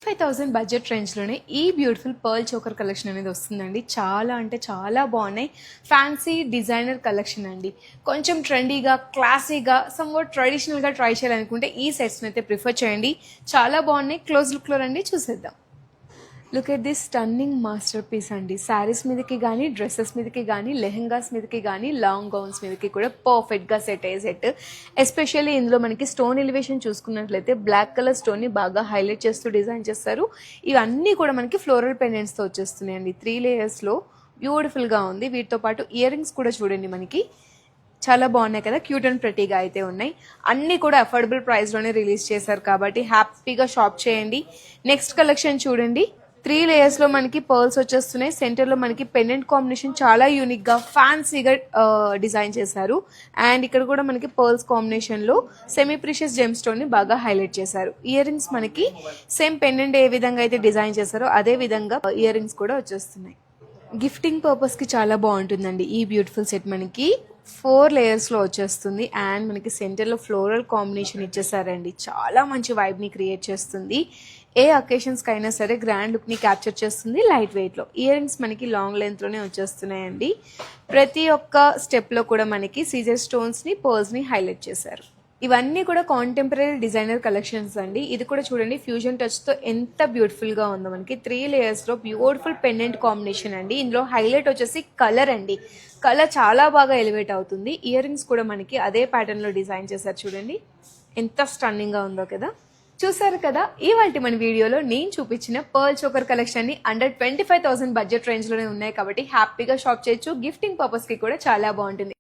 5000 budget రేంజ్లోనే ఈ beautiful pearl choker collection అనేది వస్తుందండి. చాలా అంటే చాలా బాగున్నాయి. ఫ్యాన్సీ డిజైనర్ కలెక్షన్ అండి. కొంచెం ట్రెండీగా, క్లాసీగా, సమ్వాట్ ట్రెడిషనల్గా ట్రై చేయాలనుకుంటే ఈ సెట్స్ని అయితే ప్రిఫర్ చేయండి. చాలా బాగున్నాయి. క్లోజ్ లుక్లో రండి చూసేద్దాం. Look at this stunning masterpiece అండి. శారీస్ మీదకి కానీ, డ్రెస్సెస్ మీదకి కానీ, లెహెంగాస్ మీదకి కానీ, లాంగ్ గౌన్స్ మీదకి కూడా పర్ఫెక్ట్గా సెట్ అయ్యే సెట్. ఎస్పెషల్లీ ఇందులో మనకి స్టోన్ ఎలివేషన్ చూసుకున్నట్లయితే బ్లాక్ కలర్ స్టోన్ని బాగా హైలైట్ చేస్తూ డిజైన్ చేస్తారు. ఇవన్నీ కూడా మనకి ఫ్లోరల్ పెండెంట్స్తో వచ్చేస్తున్నాయండి. 3 లేయర్స్లో బ్యూటిఫుల్గా ఉంది. వీటితో పాటు ఇయర్ రింగ్స్ కూడా చూడండి, మనకి చాలా బాగున్నాయి కదా, క్యూట్ అండ్ ప్రెటీగా అయితే ఉన్నాయి. అన్నీ కూడా అఫోర్డబుల్ ప్రైస్లోనే రిలీజ్ చేశారు కాబట్టి హ్యాపీగా షాప్ చేయండి. నెక్స్ట్ కలెక్షన్ చూడండి. 3 లేయర్స్లో మనకి పర్ల్స్ వచ్చేస్తున్నాయి. సెంటర్లో మనకి పెండెంట్ కాంబినేషన్ చాలా యూనిక్గా, ఫ్యాన్సీగా డిజైన్ చేశారు. అండ్ ఇక్కడ కూడా మనకి పర్ల్స్ కాంబినేషన్లో సెమీ ప్రీషియస్ జెమ్ స్టోన్ని బాగా హైలైట్ చేశారు. ఇయర్ రింగ్స్ మనకి సేమ్ పెండెంట్ ఏ విధంగా అయితే డిజైన్ చేశారో అదే విధంగా ఇయర్ రింగ్స్ కూడా వచ్చేస్తున్నాయి. గిఫ్టింగ్ పర్పస్కి చాలా బాగుంటుందండి ఈ బ్యూటిఫుల్ సెట్. మనకి 4 లేయర్స్లో వచ్చేస్తుంది. అండ్ మనకి సెంటర్లో ఫ్లోరల్ కాంబినేషన్ ఇచ్చేసారండి. చాలా మంచి వైబ్ని క్రియేట్ చేస్తుంది. ఏ అకేషన్స్కి అయినా సరే గ్రాండ్ లుక్ని క్యాప్చర్ చేస్తుంది లైట్ వెయిట్లో. ఇయర్ రింగ్స్ మనకి లాంగ్ లెంత్లోనే వచ్చేస్తున్నాయండి. ప్రతి ఒక్క స్టెప్లో కూడా మనకి సీజర్ స్టోన్స్ని, పర్ల్స్ని హైలైట్ చేశారు. ఇవన్నీ కూడా కాంటెంపరీ డిజైనర్ కలెక్షన్స్ అండి. ఇది కూడా చూడండి, ఫ్యూజన్ టచ్తో ఎంత బ్యూటిఫుల్గా ఉందో. మనకి 3 లేయర్స్లో బ్యూటిఫుల్ పెండెంట్ కాంబినేషన్ అండి. ఇందులో హైలైట్ వచ్చేసి కలర్ అండి. కలర్ చాలా బాగా ఎలివేట్ అవుతుంది. ఇయర్ రింగ్స్ కూడా మనకి అదే ప్యాటర్న్లో డిజైన్ చేశారు. చూడండి ఎంత స్టన్నింగ్గా ఉందో కదా. చూసారు కదా, ఇవాల్టి మన వీడియోలో నేను చూపించిన పర్ల్ చోకర్ కలెక్షన్ ని అండర్ 25,000 బడ్జెట్ రేంజ్ లోనే ఉన్నాయి కాబట్టి హ్యాపీగా షాప్ చేయొచ్చు. గిఫ్టింగ్ పర్పస్ కి కూడా చాలా బాగుంటుంది.